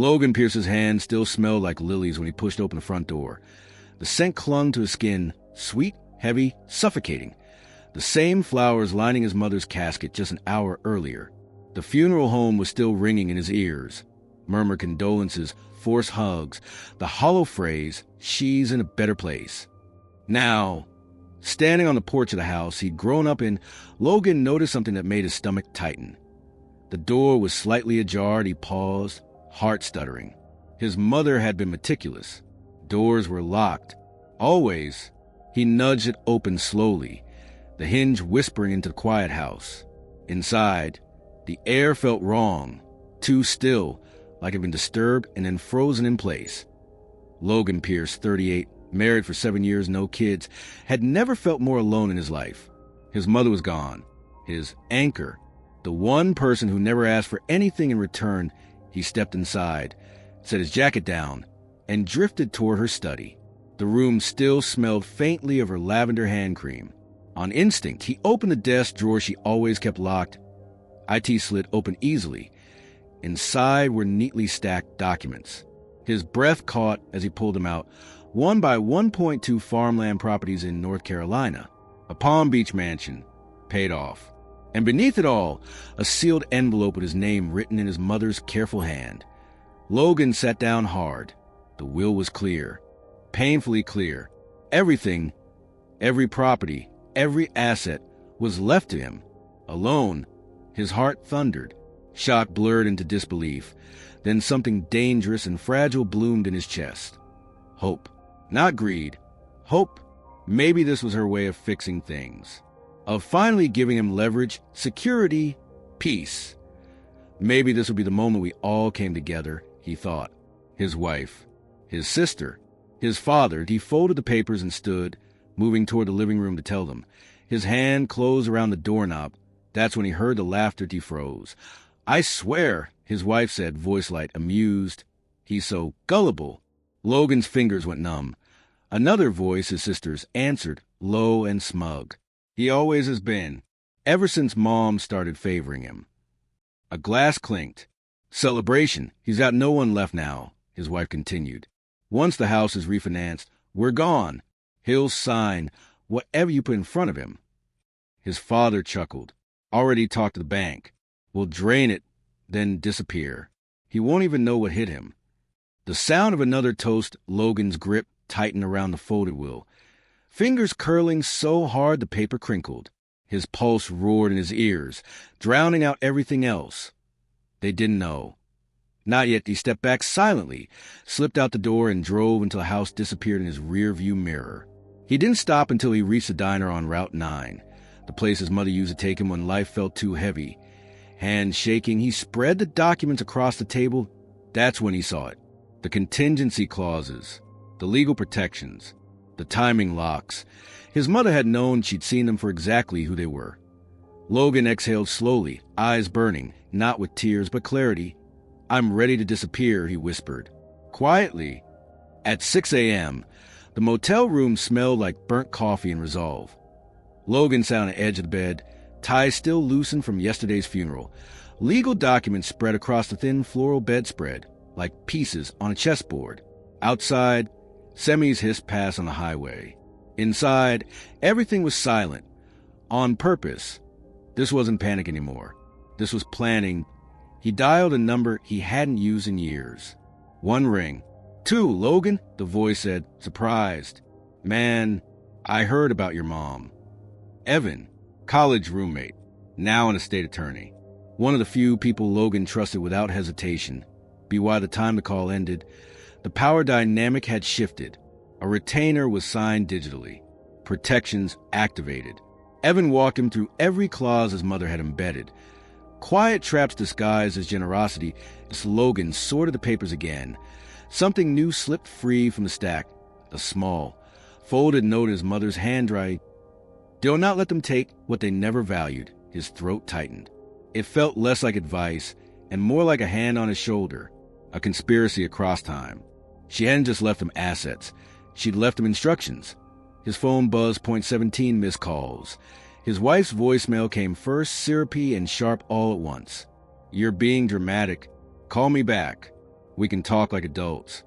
Logan Pierce's hand still smelled like lilies when he pushed open the front door. The scent clung to his skin, sweet, heavy, suffocating. The same flowers lining his mother's casket just an hour earlier. The funeral home was still ringing in his ears. Murmured condolences, forced hugs, the hollow phrase, "She's in a better place." Now, standing on the porch of the house he'd grown up in, Logan noticed something that made his stomach tighten. The door was slightly ajar and he paused, heart stuttering. His mother had been meticulous. Doors were locked. Always. He nudged it open slowly, the hinge whispering into the quiet house. Inside, the air felt wrong, too still, like it had been disturbed and then frozen in place. Logan Pierce, 38, married for 7 years, no kids, had never felt more alone in his life. His mother was gone. His anchor, the one person who never asked for anything in return. He stepped inside, set his jacket down, and drifted toward her study. The room still smelled faintly of her lavender hand cream. On instinct, he opened the desk drawer she always kept locked. IT slid open easily. Inside were neatly stacked documents. His breath caught as he pulled them out. One by 1.2 farmland properties in North Carolina. A Palm Beach mansion. Paid off. And beneath it all, a sealed envelope with his name written in his mother's careful hand. Logan sat down hard. The will was clear. Painfully clear. Everything, every property, every asset was left to him. Alone, his heart thundered. Shock blurred into disbelief. Then something dangerous and fragile bloomed in his chest. Hope. Not greed. Hope. Maybe this was her way of fixing things. Of finally giving him leverage, security, peace. Maybe this would be the moment we all came together, he thought. His wife. His sister. His father. He folded the papers and stood, moving toward the living room to tell them. His hand closed around the doorknob. That's when he heard the laughter defroze. "I swear," his wife said, voice light, amused. "He's so gullible." Logan's fingers went numb. Another voice, his sister's, answered, low and smug. "He always has been, ever since Mom started favoring him." A glass clinked. "Celebration. He's got no one left now," his wife continued. "Once the house is refinanced, we're gone. He'll sign whatever you put in front of him." His father chuckled. "Already talked to the bank. We'll drain it, then disappear. He won't even know what hit him." The sound of another toast, Logan's grip tightened around the folded will. Fingers curling so hard the paper crinkled. His pulse roared in his ears, drowning out everything else. They didn't know. Not yet. He stepped back silently, slipped out the door, and drove until the house disappeared in his rear-view mirror. He didn't stop until he reached the diner on Route 9, the place his mother used to take him when life felt too heavy. Hands shaking, he spread the documents across the table. That's when he saw it. The contingency clauses, the legal protections, the timing locks. His mother had known she'd seen them for exactly who they were. Logan exhaled slowly, eyes burning, not with tears but clarity. "I'm ready to disappear," he whispered. Quietly. At 6 a.m., the motel room smelled like burnt coffee and resolve. Logan sat on the edge of the bed, ties still loosened from yesterday's funeral. Legal documents spread across the thin floral bedspread, like pieces on a chessboard. Outside, semis hissed past on the highway. Inside, everything was silent. On purpose. This wasn't panic anymore. This was planning. He dialed a number he hadn't used in years. 1 ring. 2, Logan, the voice said, surprised. "Man, I heard about your mom." Evan, college roommate, now an estate attorney. One of the few people Logan trusted without hesitation. By the time the call ended, the power dynamic had shifted. A retainer was signed digitally. Protections activated. Evan walked him through every clause his mother had embedded. Quiet traps disguised as generosity as Logan sorted the papers again. Something new slipped free from the stack. A small, folded note in his mother's handwriting. "Do not let them take what they never valued." His throat tightened. It felt less like advice and more like a hand on his shoulder. A conspiracy across time. She hadn't just left him assets. She'd left him instructions. His phone buzzed, 0.17 missed calls. His wife's voicemail came first, syrupy and sharp all at once. "You're being dramatic. Call me back." We can talk like adults.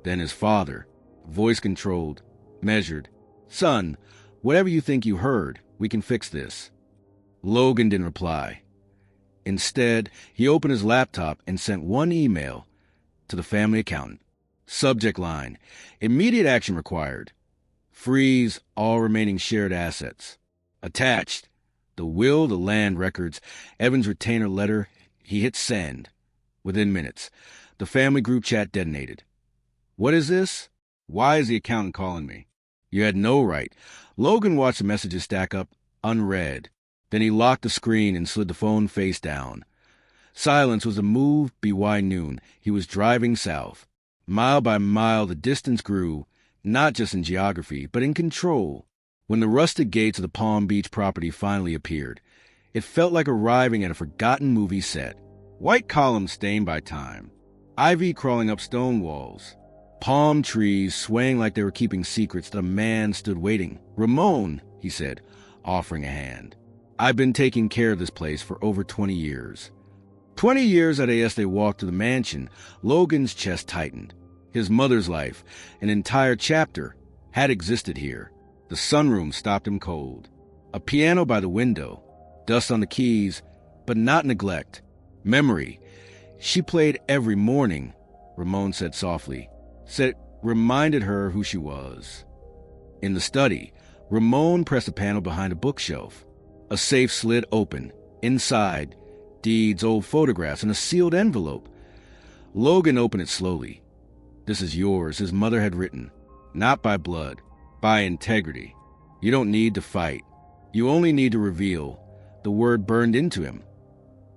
Then his father, voice controlled, measured. Son, whatever you think you heard, we can fix this. Logan didn't reply. Instead, he opened his laptop and sent one email to the family accountant. Subject line, immediate action required. Freeze all remaining shared assets. Attached, the will, the land records, Evan's retainer letter. He hit send. Within minutes, the family group chat detonated. What is this? Why is the accountant calling me? You had no right. Logan watched the messages stack up, unread. Then he locked the screen and slid the phone face down. Silence was a move by noon. He was driving south. Mile by mile, the distance grew, not just in geography, but in control. When the rusted gates of the Palm Beach property finally appeared, it felt like arriving at a forgotten movie set. White columns stained by time, ivy crawling up stone walls, palm trees swaying like they were keeping secrets that a man stood waiting. Ramon, he said, offering a hand. I've been taking care of this place for over 20 years. 20 years as they walked to the mansion, Logan's chest tightened. His mother's life, an entire chapter, had existed here. The sunroom stopped him cold. A piano by the window, dust on the keys, but not neglect. Memory. She played every morning, Ramon said softly. Said it reminded her who she was. In the study, Ramon pressed a panel behind a bookshelf. A safe slid open. Inside, deeds, old photographs, and a sealed envelope. Logan opened it slowly. This is yours, his mother had written. Not by blood, by integrity. You don't need to fight. You only need to reveal. The word burned into him.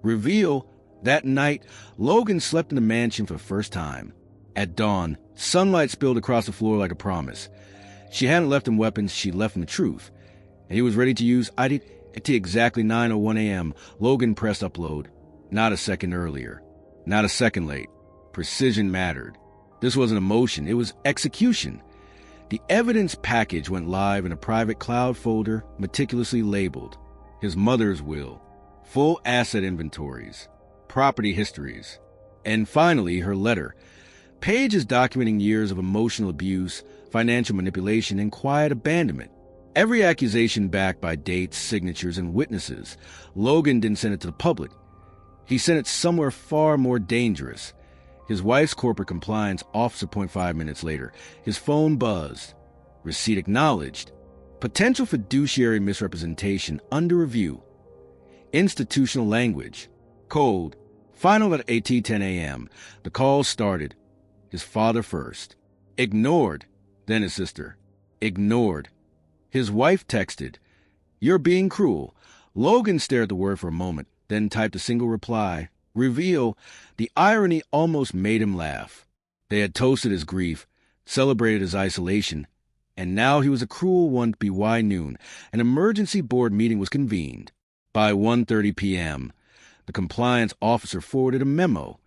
Reveal. That night, Logan slept in the mansion for the first time. At dawn, sunlight spilled across the floor like a promise. She hadn't left him weapons, she left him the truth. And he was ready to use AITA at exactly 9:01 a.m. Logan pressed upload. Not a second earlier. Not a second late. Precision mattered. This wasn't emotion, it was execution. The evidence package went live in a private cloud folder, meticulously labeled. His mother's will. Full asset inventories. Property histories. And finally, her letter. Pages documenting years of emotional abuse, financial manipulation, and quiet abandonment. Every accusation backed by dates, signatures, and witnesses. Logan didn't send it to the public. He sent it somewhere far more dangerous. His wife's corporate compliance officer 0.5 minutes later. His phone buzzed. Receipt acknowledged. Potential fiduciary misrepresentation under review. Institutional language. Cold. Final at 8:10 a.m. The call started. His father first. Ignored. Then his sister. Ignored. His wife texted, "You're being cruel." Logan stared at the word for a moment, then typed a single reply. Reveal. The irony almost made him laugh. They had toasted his grief, celebrated his isolation, and now he was a cruel one by noon. An emergency board meeting was convened. By 1:30 p.m., the compliance officer forwarded a memo.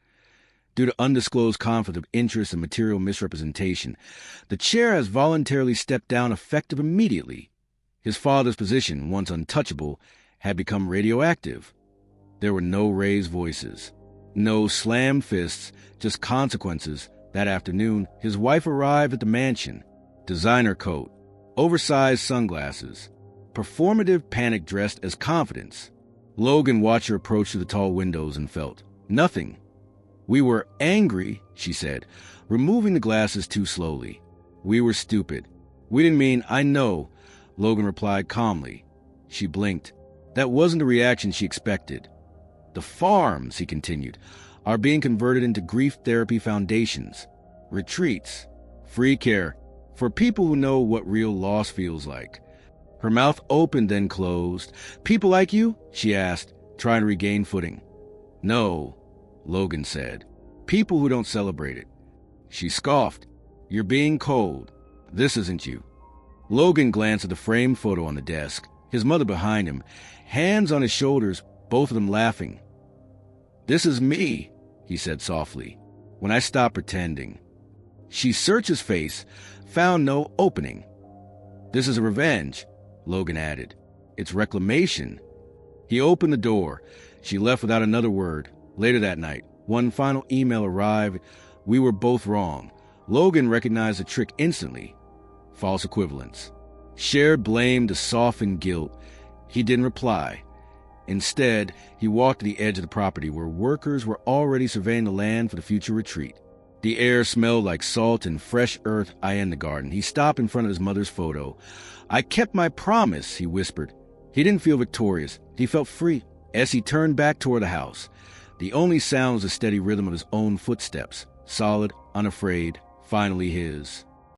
Due to undisclosed conflict of interest and material misrepresentation, the chair has voluntarily stepped down effective immediately. His father's position, once untouchable, had become radioactive. There were no raised voices, no slammed fists, just consequences. That afternoon, his wife arrived at the mansion. Designer coat, oversized sunglasses, performative panic dressed as confidence. Logan watched her approach through the tall windows and felt nothing. "We were angry," she said, removing the glasses too slowly. "We were stupid. We didn't mean, I know," Logan replied calmly. She blinked. That wasn't the reaction she expected. "The farms," he continued, "are being converted into grief therapy foundations, retreats, free care, for people who know what real loss feels like." Her mouth opened, then closed. "People like you?" she asked, trying to regain footing. "No," Logan said. "People who don't celebrate it." She scoffed. "You're being cold. This isn't you." Logan glanced at the framed photo on the desk, his mother behind him, hands on his shoulders, both of them laughing. "This is me," he said softly, "when I stop pretending." She searched his face, found no opening. "This is a revenge," Logan added. "It's reclamation." He opened the door. She left without another word. Later that night, one final email arrived. We were both wrong. Logan recognized the trick instantly. False equivalence. Shared blame to soften guilt. He didn't reply. Instead, he walked to the edge of the property where workers were already surveying the land for the future retreat. The air smelled like salt and fresh earth in the garden. He stopped in front of his mother's photo. "I kept my promise," he whispered. He didn't feel victorious. He felt free. As he turned back toward the house, the only sound was the steady rhythm of his own footsteps. Solid, unafraid, finally his.